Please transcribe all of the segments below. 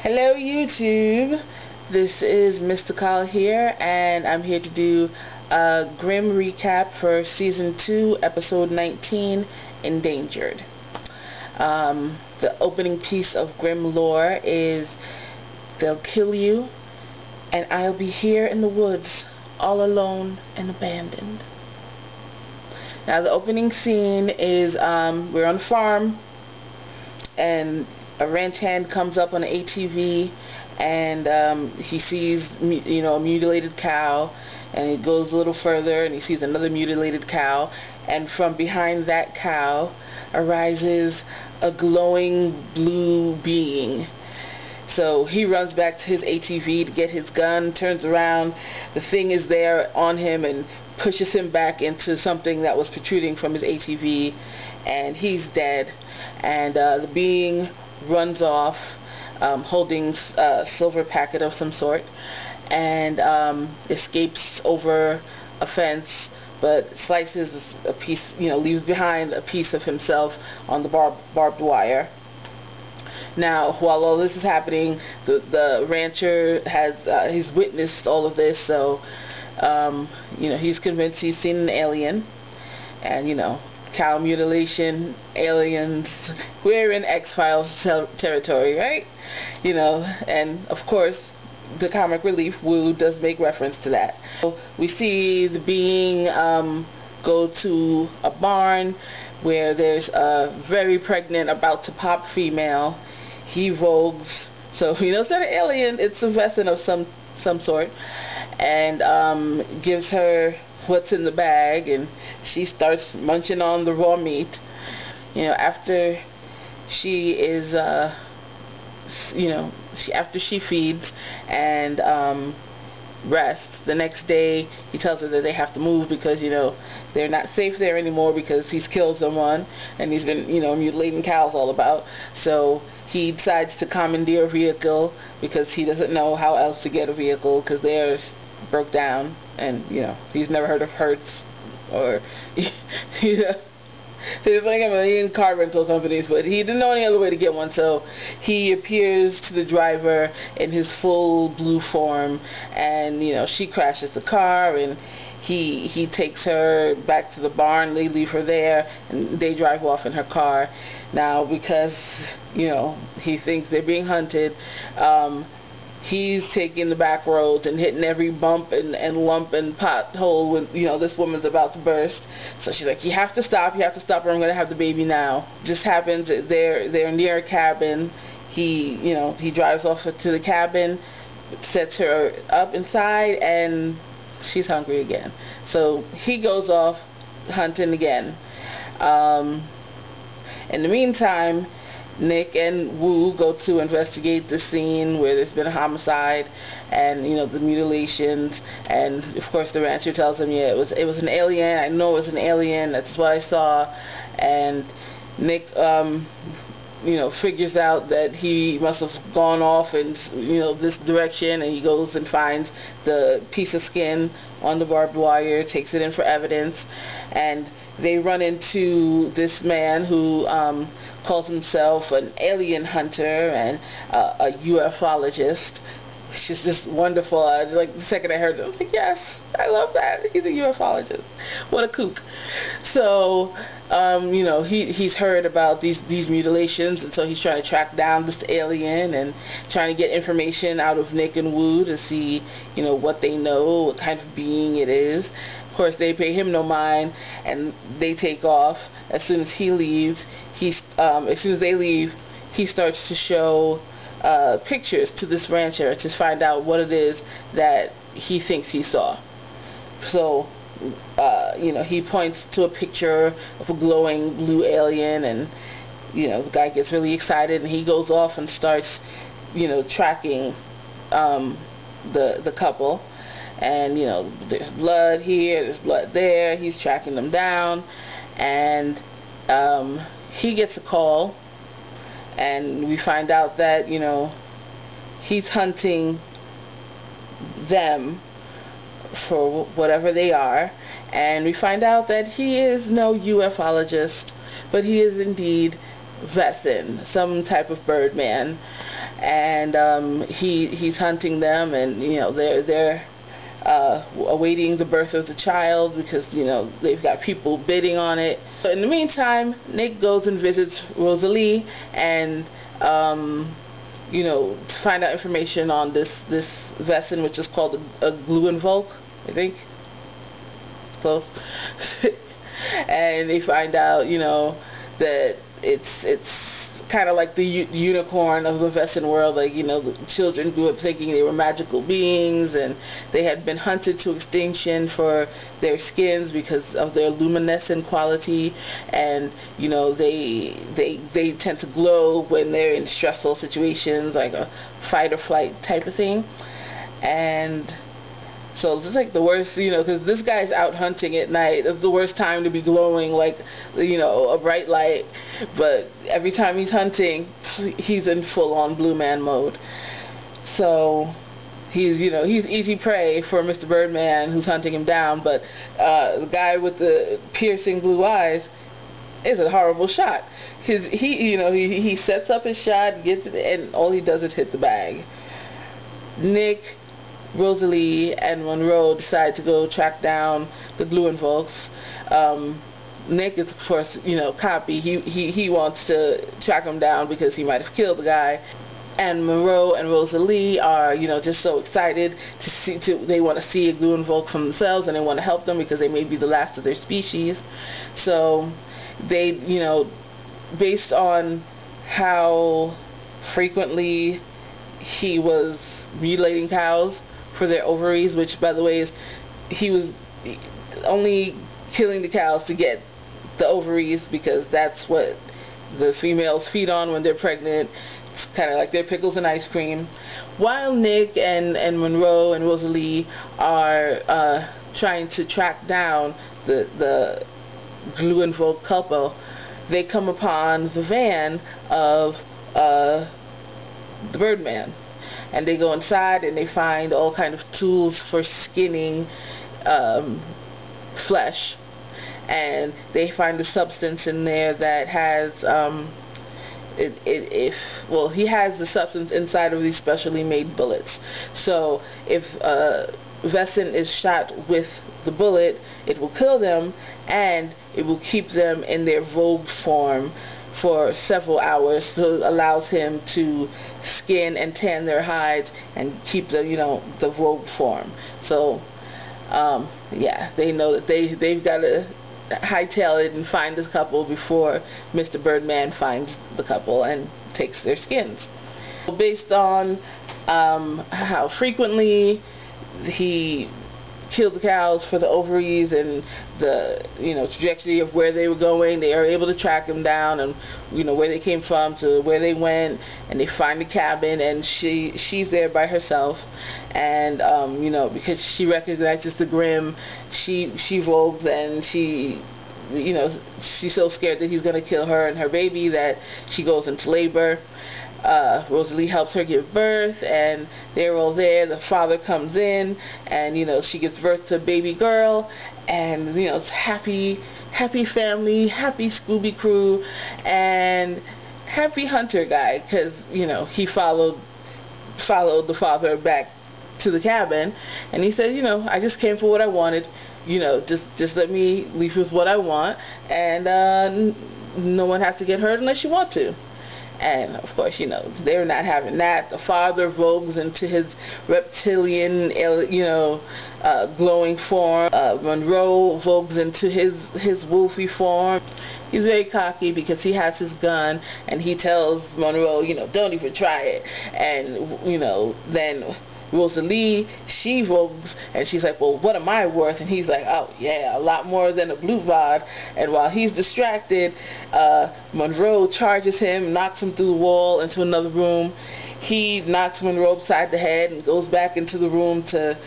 Hello YouTube, this is Mystikaal here, and I'm here to do a Grimm recap for Season 2, Episode 19, Endangered. The opening piece of Grimm lore is, they'll kill you, and I'll be here in the woods, all alone and abandoned. Now the opening scene is, we're on a farm, and a ranch hand comes up on an ATV, and he sees, a mutilated cow, and he goes a little further and he sees another mutilated cow, and from behind that cow arises a glowing blue being. So he runs back to his ATV to get his gun, turns around, the thing is there on him and pushes him back into something that was protruding from his ATV, and he's dead. And the being runs off holding a silver packet of some sort, and escapes over a fence, but slices a piece, leaves behind a piece of himself on the barbed wire. Now, while all this is happening, the rancher has he's witnessed all of this, so he's convinced he's seen an alien, and cow mutilation, aliens, we're in X-Files territory, right? And of course the comic relief Woo does make reference to that. So we see the being go to a barn where there's a very pregnant, about to pop female. He vogues, so it's not an alien, it's a Wesen of some sort, and gives her what's in the bag, and she starts munching on the raw meat. After she is after she feeds and rests, the next day he tells her that they have to move because they're not safe there anymore because he's killed someone and he's been mutilating cows all about. So he decides to commandeer a vehicle because he doesn't know how else to get a vehicle because theirs broke down, and he's never heard of Hertz or there's like a million car rental companies, but he didn't know any other way to get one. So he appears to the driver in his full blue form, and she crashes the car, and he takes her back to the barn. They leave her there and they drive off in her car. Now because he thinks they're being hunted, he's taking the back roads and hitting every bump and lump and pothole when this woman's about to burst. So she's like, you have to stop, or I'm gonna have the baby now. Just happens that they're near a cabin. He drives off to the cabin, sets her up inside, and she's hungry again. So he goes off hunting again. In the meantime, Nick and Woo go to investigate the scene where there's been a homicide and the mutilations, and of course the rancher tells them, yeah, it was an alien. I know it was an alien. That's what I saw. And Nick figures out that he must have gone off in this direction, and he goes and finds the piece of skin on the barbed wire, takes it in for evidence, and they run into this man who calls himself an alien hunter and a ufologist. It's just wonderful. Like the second I heard it, I was like, yes, I love that. He's a ufologist. What a kook. So he's heard about these mutilations, and so he's trying to track down this alien and trying to get information out of Nick and Woo to see what they know, what kind of being it is. Of course, they pay him no mind, and they take off. As soon as he leaves, as soon as they leave, he starts to show pictures to this rancher to find out what it is that he thinks he saw. So, he points to a picture of a glowing blue alien, and the guy gets really excited, and he goes off and starts, tracking the couple. And there's blood here, there's blood there. He's tracking them down, and he gets a call, and we find out that he's hunting them for whatever they are, and we find out that he is no ufologist, but he is indeed Wesen, some type of birdman. and he's hunting them, and they're awaiting the birth of the child because they've got people bidding on it. So in the meantime, Nick goes and visits Rosalie and to find out information on this Wesen, which is called a Glueinvok, I think. It's close. And they find out that it's kind of like the unicorn of the Wesen world. Like, the children grew up thinking they were magical beings, and they had been hunted to extinction for their skins because of their luminescent quality, and they tend to glow when they're in stressful situations, like a fight or flight type of thing. And so it's like the worst, because this guy's out hunting at night. It's the worst time to be glowing like, a bright light. But every time he's hunting, he's in full-on blue man mode. So he's easy prey for Mr. Birdman, who's hunting him down. But the guy with the piercing blue eyes is a horrible shot. He sets up his shot, gets it, and all he does is hit the bag. Nick, Rosalie, and Monroe decide to go track down the Glueinvoks. Nick is, of course, copy. He wants to track him down because he might have killed the guy. And Monroe and Rosalie are, just so excited to see. They want to see a Glueinvok for themselves, and they want to help them because they may be the last of their species. So they, based on how frequently he was mutilating cows for their ovaries, which, by the way, he was only killing the cows to get the ovaries because that's what the females feed on when they're pregnant. It's kind of like their pickles and ice cream. While Nick and Monroe and Rosalie are trying to track down the Glueinvok couple, they come upon the van of the Birdman. And they go inside and they find all kind of tools for skinning flesh, and they find a substance in there that has he has the substance inside of these specially made bullets. So if Wesen is shot with the bullet, it will kill them, and it will keep them in their vogue form for several hours. So it allows him to skin and tan their hides and keep the the vogue form. So yeah, they know that they've got to hightail it and find this couple before Mr. Birdman finds the couple and takes their skins. Based on how frequently he killed the cows for the ovaries and the trajectory of where they were going, they are able to track them down and where they came from to where they went, and they find the cabin, and she's there by herself, and because she recognizes the Grimm, she vogues, and she's so scared that he's going to kill her and her baby that she goes into labor. Rosalie helps her give birth, and they're all there. The father comes in, and she gives birth to a baby girl, and it's happy family, happy Scooby crew, and happy hunter guy, because he followed the father back to the cabin, and he said, I just came for what I wanted, just let me leave with what I want, and no one has to get hurt unless you want to. And of course, they're not having that. The father vogues into his reptilian, glowing form. Monroe vogues into his wolfy form. He's very cocky because he has his gun, and he tells Monroe, don't even try it. And then Rosalie, she vogues, and she's like, well, what am I worth? And he's like, oh yeah, a lot more than a blue vod. And while he's distracted, Monroe charges him, knocks him through the wall into another room. He knocks Monroe upside the head and goes back into the room to,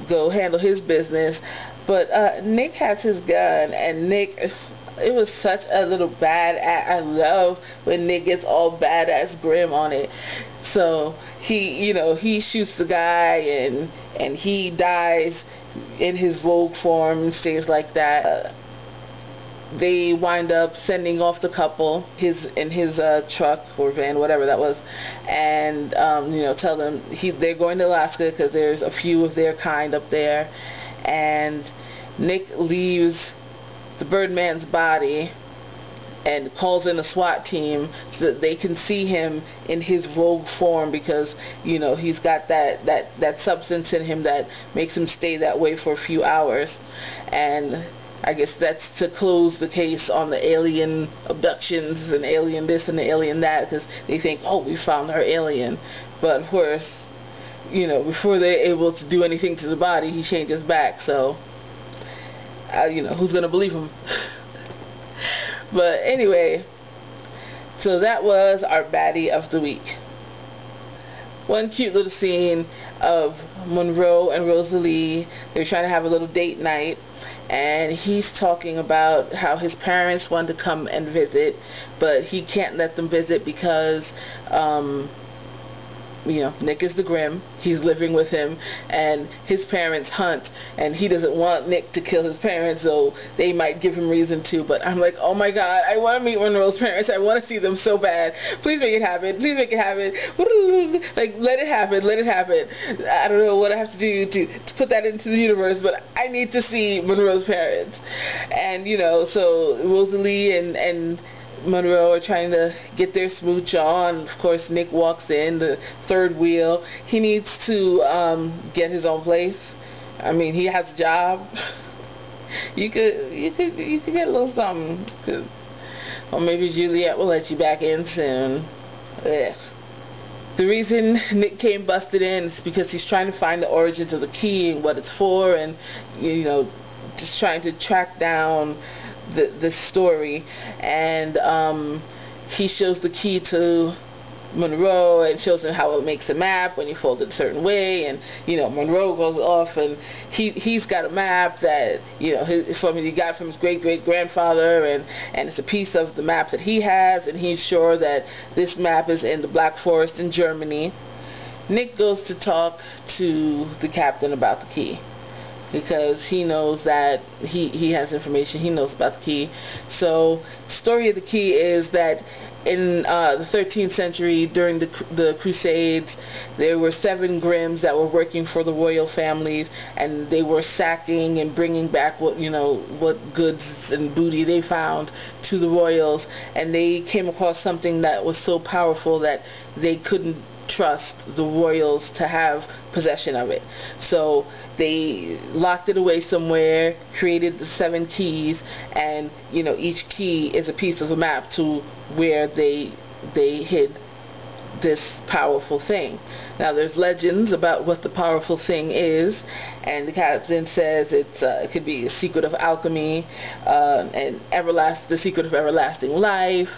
go handle his business. But Nick has his gun, and Nick, it was such a little badass. I love when Nick gets all badass Grimm on it. So he shoots the guy, and he dies in his vogue form and things like that. they wind up sending off the couple in his truck or van, whatever that was, and tell them they're going to Alaska because there's a few of their kind up there. And Nick leaves the Birdman's body and calls in a SWAT team so that they can see him in his rogue form, because he's got that substance in him that makes him stay that way for a few hours. And I guess that's to close the case on the alien abductions and alien this and the alien that, because they think, oh, we found our alien. But of course, before they're able to do anything to the body, he changes back. So who's gonna believe him? But anyway, so that was our baddie of the week. One cute little scene of Monroe and Rosalie. They were trying to have a little date night, and he's talking about how his parents wanted to come and visit, but he can't let them visit because Nick is the Grimm. He's living with him, and his parents hunt, and he doesn't want Nick to kill his parents, so they might give him reason to. But I'm like, oh my god, I want to meet Monroe's parents. I want to see them so bad. Please make it happen. Please make it happen. Like, let it happen. Let it happen. I don't know what I have to do to put that into the universe, but I need to see Monroe's parents. And so Rosalie and Monroe are trying to get their smooch on. Of course, Nick walks in, the third wheel. He needs to get his own place. I mean, he has a job. You could get a little something, or maybe Juliet will let you back in soon. Ugh. The reason Nick came busted in is because he's trying to find the origins of the key and what it's for, and just trying to track down the story. And he shows the key to Monroe and shows him how it makes a map when you fold it a certain way, and Monroe goes off and he's got a map that he got from his great-great-grandfather, and it's a piece of the map that he has, and he's sure that this map is in the Black Forest in Germany. Nick goes to talk to the captain about the key, because he knows that he has information. He knows about the key. So the story of the key is that in the 13th century, during the Crusades, there were 7 Grimms that were working for the royal families, and they were sacking and bringing back what goods and booty they found to the royals. And they came across something that was so powerful that they couldn't trust the royals to have possession of it. So they locked it away somewhere, created the 7 keys, and each key is a piece of a map to where they hid this powerful thing. Now there's legends about what the powerful thing is, and the captain says it could be a secret of alchemy, and the secret of everlasting life,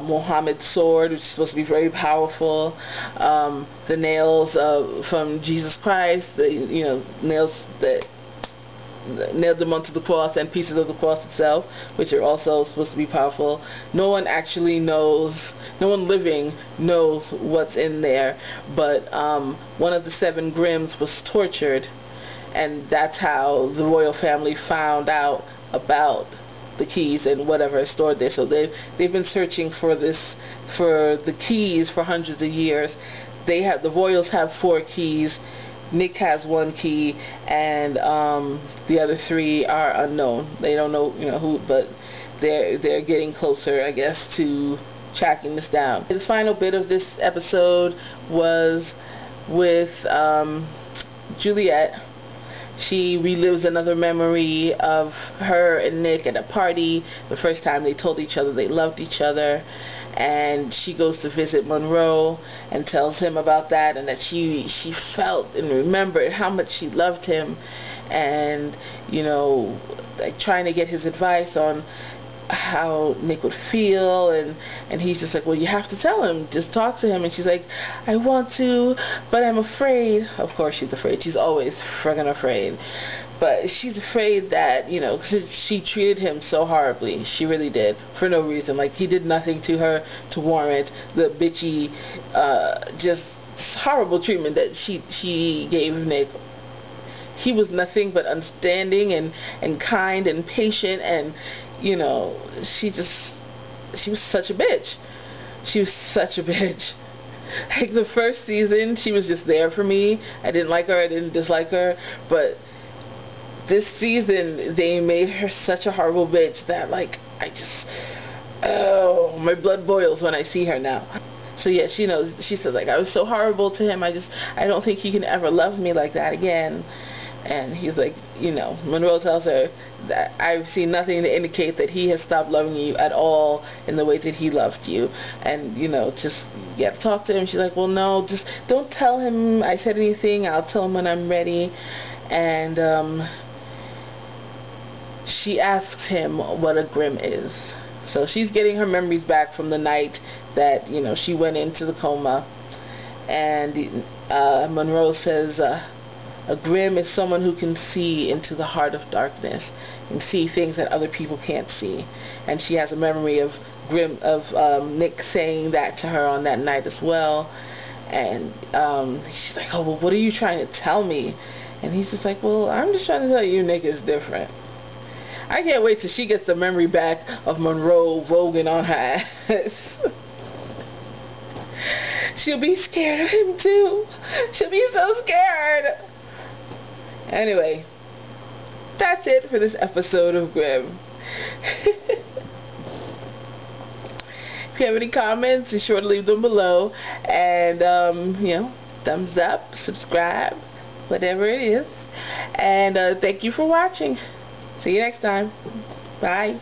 Muhammad's sword, which is supposed to be very powerful, the nails from Jesus Christ, the nails that nailed them onto the cross, and pieces of the cross itself, which are also supposed to be powerful. No one actually knows, no one living knows what's in there, but one of the 7 Grimms was tortured, and that's how the royal family found out about the keys and whatever is stored there. So they've been searching for the keys for hundreds of years. The royals have 4 keys. Nick has 1 key, and the other 3 are unknown. They don't know who, but they're getting closer, I guess, to tracking this down. The final bit of this episode was with Juliet. She relives another memory of her and Nick at a party, the first time they told each other they loved each other. And she goes to visit Monroe and tells him about that, and that she felt and remembered how much she loved him, and like trying to get his advice on how Nick would feel, and he's just like, well, you have to tell him, just talk to him. And she's like, I want to, but I'm afraid. Of course she's afraid. She's always friggin' afraid. But she's afraid that, cause she treated him so horribly. She really did, for no reason. Like, he did nothing to her to warrant the bitchy, just horrible treatment that she gave Nick. He was nothing but understanding and kind and patient, and you know, she was such a bitch. She was such a bitch. Like, the first season, she was just there for me. I didn't like her, I didn't dislike her, but this season, they made her such a horrible bitch that, like, oh, my blood boils when I see her now. So yeah, she knows. She said, like, I was so horrible to him, I don't think he can ever love me like that again. And he's like, you know, Monroe tells her that I've seen nothing to indicate that he has stopped loving you at all in the way that he loved you. And, you know, just, you have to talk to him. She's like, well, no, just don't tell him I said anything. I'll tell him when I'm ready. And she asks him what a Grimm is. So she's getting her memories back from the night that, you know, she went into the coma. And Monroe says, a Grimm is someone who can see into the heart of darkness and see things that other people can't see. And she has a memory of Nick saying that to her on that night as well. And she's like, oh, well, what are you trying to tell me? And he's just like, well, I'm just trying to tell you Nick is different. I can't wait till she gets the memory back of Monroe voguing on her ass. She'll be scared of him too. She'll be so scared. Anyway, that's it for this episode of Grimm. If you have any comments, be sure to leave them below. And, you know, thumbs up, subscribe, whatever it is. And thank you for watching. See you next time. Bye.